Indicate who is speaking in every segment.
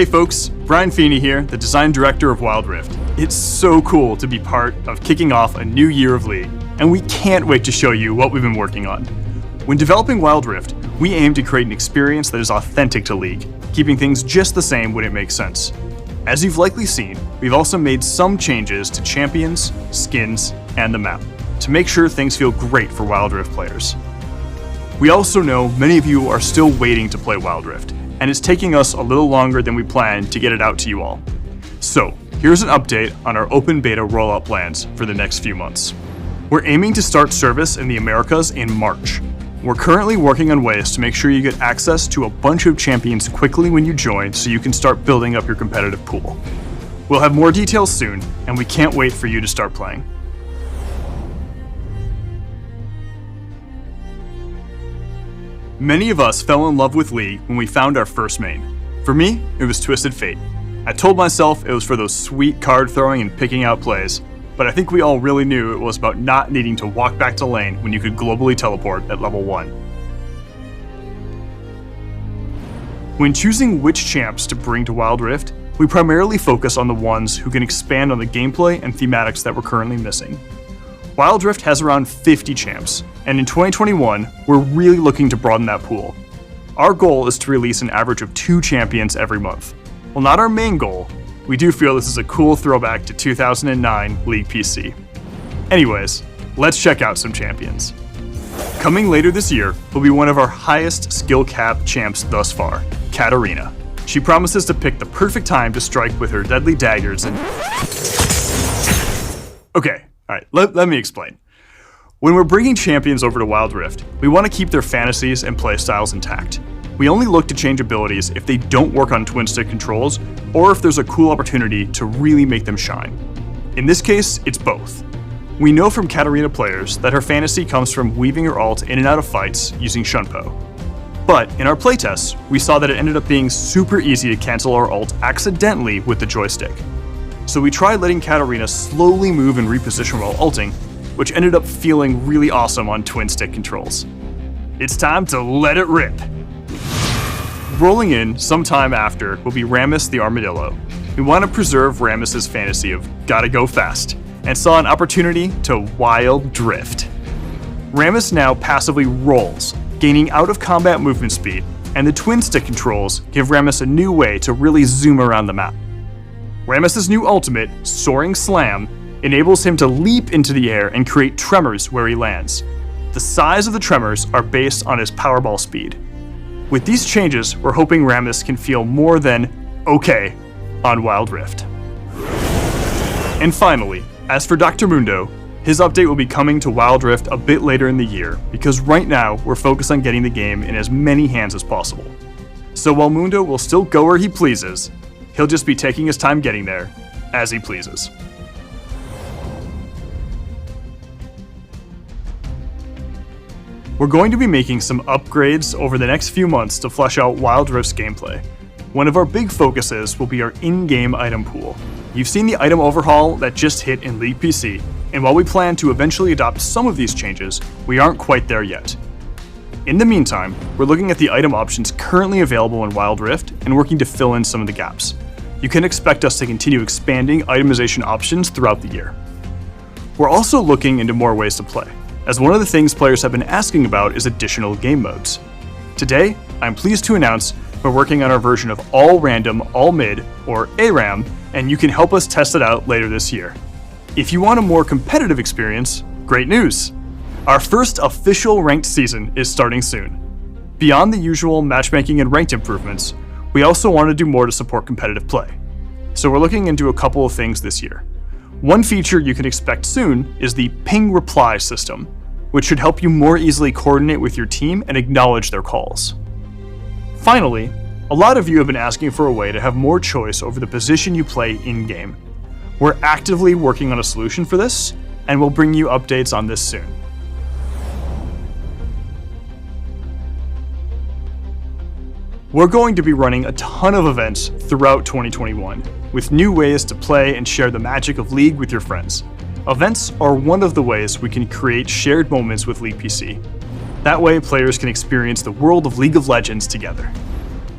Speaker 1: Hey folks, Brian Feeney here, the design director of Wild Rift. It's so cool to be part of kicking off a new year of League, and we can't wait to show you what we've been working on. When developing Wild Rift, we aim to create an experience that is authentic to League, keeping things just the same when it makes sense. As you've likely seen, we've also made some changes to champions, skins, and the map, to make sure things feel great for Wild Rift players. We also know many of you are still waiting to play Wild Rift, and it's taking us a little longer than we planned to get it out to you all. So, here's an update on our open beta rollout plans for the next few months. We're aiming to start service in the Americas in March. We're currently working on ways to make sure you get access to a bunch of champions quickly when you join so you can start building up your competitive pool. We'll have more details soon, and we can't wait for you to start playing. Many of us fell in love with League when we found our first main. For me, it was Twisted Fate. I told myself it was for those sweet card throwing and picking out plays, but I think we all really knew it was about not needing to walk back to lane when you could globally teleport at level 1. When choosing which champs to bring to Wild Rift, we primarily focus on the ones who can expand on the gameplay and thematics that we're currently missing. Wild Rift has around 50 champs, and in 2021, we're really looking to broaden that pool. Our goal is to release an average of 2 champions every month. While not our main goal, we do feel this is a cool throwback to 2009 League PC. Anyways, let's check out some champions. Coming later this year will be one of our highest skill cap champs thus far, Katarina. She promises to pick the perfect time to strike with her deadly daggers and... Okay. Alright, let me explain. When we're bringing champions over to Wild Rift, we want to keep their fantasies and playstyles intact. We only look to change abilities if they don't work on twin stick controls, or if there's a cool opportunity to really make them shine. In this case, it's both. We know from Katarina players that her fantasy comes from weaving her ult in and out of fights using Shunpo. But in our playtests, we saw that it ended up being super easy to cancel our ult accidentally with the joystick. So we tried letting Katarina slowly move and reposition while ulting, which ended up feeling really awesome on twin stick controls. It's time to let it rip! Rolling in sometime after will be Rammus the Armadillo. We want to preserve Rammus's fantasy of gotta go fast, and saw an opportunity to wild drift. Rammus now passively rolls, gaining out of combat movement speed, and the twin stick controls give Rammus a new way to really zoom around the map. Rammus's new ultimate, Soaring Slam, enables him to leap into the air and create tremors where he lands. The size of the tremors are based on his Powerball speed. With these changes, we're hoping Rammus can feel more than okay on Wild Rift. And finally, as for Dr. Mundo, his update will be coming to Wild Rift a bit later in the year, because right now we're focused on getting the game in as many hands as possible. So while Mundo will still go where he pleases, he'll just be taking his time getting there, as he pleases. We're going to be making some upgrades over the next few months to flesh out Wild Rift's gameplay. One of our big focuses will be our in-game item pool. You've seen the item overhaul that just hit in League PC, and while we plan to eventually adopt some of these changes, we aren't quite there yet. In the meantime, we're looking at the item options currently available in Wild Rift and working to fill in some of the gaps. You can expect us to continue expanding itemization options throughout the year. We're also looking into more ways to play, as one of the things players have been asking about is additional game modes. Today, I'm pleased to announce we're working on our version of All Random, All Mid, or ARAM, and you can help us test it out later this year. If you want a more competitive experience, great news! Our first official ranked season is starting soon. Beyond the usual matchmaking and ranked improvements, we also want to do more to support competitive play. So we're looking into a couple of things this year. One feature you can expect soon is the ping reply system, which should help you more easily coordinate with your team and acknowledge their calls. Finally, a lot of you have been asking for a way to have more choice over the position you play in-game. We're actively working on a solution for this, and we'll bring you updates on this soon. We're going to be running a ton of events throughout 2021, with new ways to play and share the magic of League with your friends. Events are one of the ways we can create shared moments with League PC. That way, players can experience the world of League of Legends together.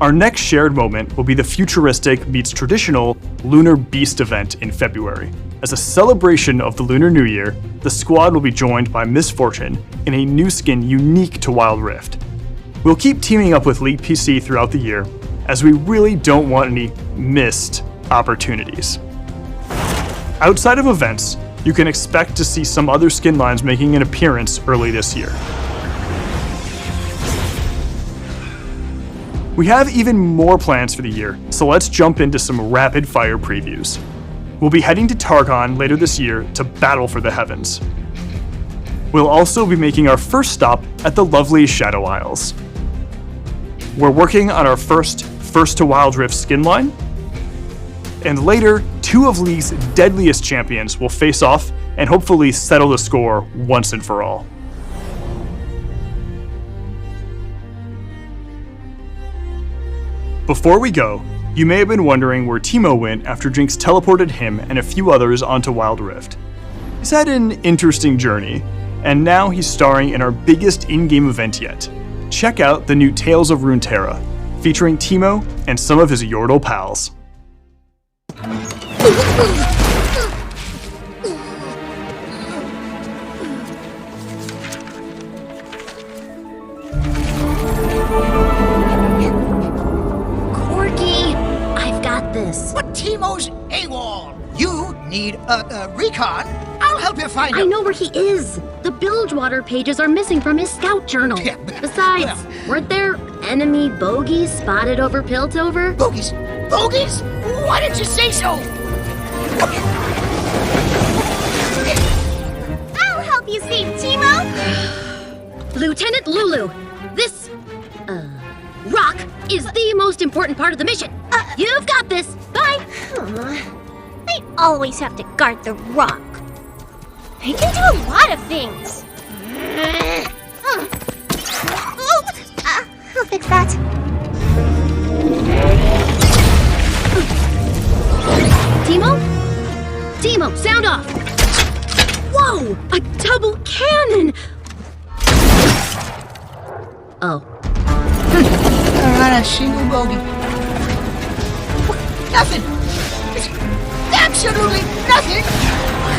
Speaker 1: Our next shared moment will be the futuristic meets traditional Lunar Beast event in February. As a celebration of the Lunar New Year, the squad will be joined by Miss Fortune in a new skin unique to Wild Rift. We'll keep teaming up with League PC throughout the year, as we really don't want any missed opportunities. Outside of events, you can expect to see some other skin lines making an appearance early this year. We have even more plans for the year, so let's jump into some rapid fire previews. We'll be heading to Targon later this year to battle for the heavens. We'll also be making our first stop at the lovely Shadow Isles. We're working on our first to Wild Rift skin line, and later, 2 of League's deadliest champions will face off and hopefully settle the score once and for all. Before we go, you may have been wondering where Teemo went after Jinx teleported him and a few others onto Wild Rift. He's had an interesting journey, and now he's starring in our biggest in-game event yet. Check out the new Tales of Runeterra, featuring Teemo and some of his Yordle pals.
Speaker 2: But Teemo's AWOL. You need a recon. I'll help you find him.
Speaker 3: I know where he is. The Bilgewater pages are missing from his scout journal.
Speaker 2: Yeah,
Speaker 3: Besides, weren't there enemy bogies spotted over Piltover?
Speaker 2: Bogies? Bogies? Why didn't you say so?
Speaker 4: I'll help you save Teemo.
Speaker 3: Lieutenant Lulu, this, rock is the most important part of the mission. You've got this. Bye.
Speaker 4: They always have to guard the rock. He can do a lot of things. I'll fix that.
Speaker 3: Teemo? Teemo, sound off. Whoa, a double cannon. Oh.
Speaker 2: Not a single bogey. Nothing. It's absolutely nothing.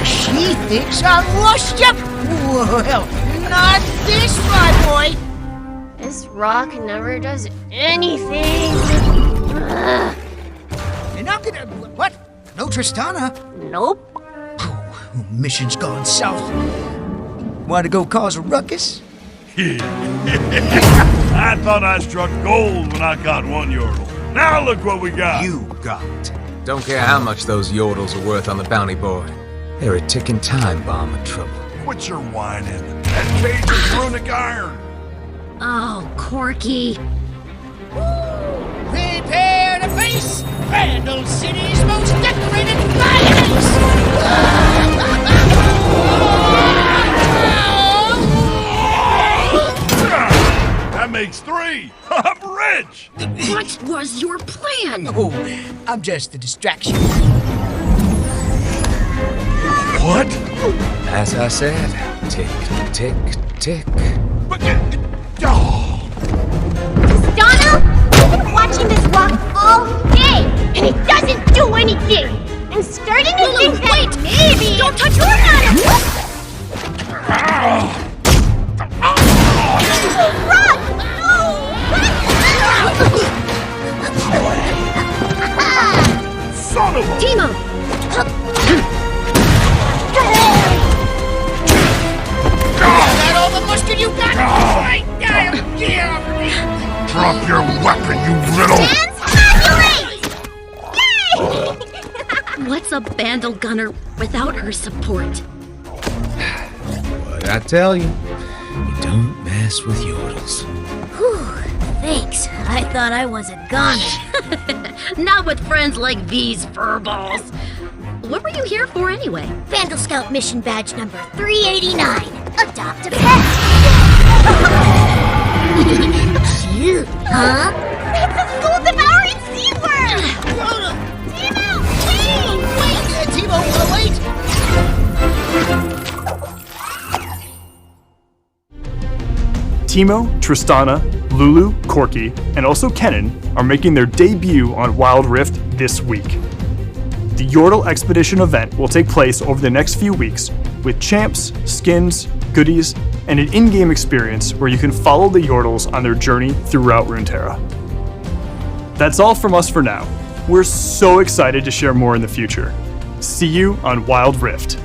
Speaker 2: She thinks I'm washed up. Well, not this, my boy.
Speaker 4: This rock never does anything.
Speaker 2: You're not gonna... What? No Tristana?
Speaker 4: Nope.
Speaker 2: Oh, mission's gone south. Want to go cause a ruckus?
Speaker 5: I thought I struck gold when I got one Yordle. Now look what we got.
Speaker 2: You got.
Speaker 6: Don't care how much those Yordles are worth on the bounty board. They're a ticking time bomb of trouble.
Speaker 5: Quit your whining. That cage is runic iron.
Speaker 3: Oh, Corky.
Speaker 2: Prepare to face Randall City's most decorated lions!
Speaker 5: That makes 3. I'm rich.
Speaker 3: What was your plan?
Speaker 2: Oh, I'm just a distraction.
Speaker 5: What?
Speaker 6: As I said, tick, tick, tick.
Speaker 5: But, oh.
Speaker 4: Donna, I've been watching this rock all day, and it doesn't do anything. I'm starting to think that maybe...
Speaker 3: Don't touch your ladder!
Speaker 4: Rock!
Speaker 5: Son of a...
Speaker 3: Teemo!
Speaker 2: That all the mustard you got? Right now, get off me!
Speaker 5: Drop your weapon, you little...
Speaker 3: What's a Bandle Gunner without her support?
Speaker 6: What I tell you, you don't mess with Yordles.
Speaker 4: Thanks. I thought I was a goner.
Speaker 3: Not with friends like these furballs. What were you here for anyway?
Speaker 4: Vandal Scout mission badge number 389. Adopt a pet. Cute, huh? It's a soul-devouring sea worm! Teemo, wait!
Speaker 2: Wait, Teemo, wait!
Speaker 1: Teemo, Tristana, Lulu, Corky, and also Kennen are making their debut on Wild Rift this week. The Yordle Expedition event will take place over the next few weeks with champs, skins, goodies, and an in-game experience where you can follow the Yordles on their journey throughout Runeterra. That's all from us for now. We're so excited to share more in the future. See you on Wild Rift.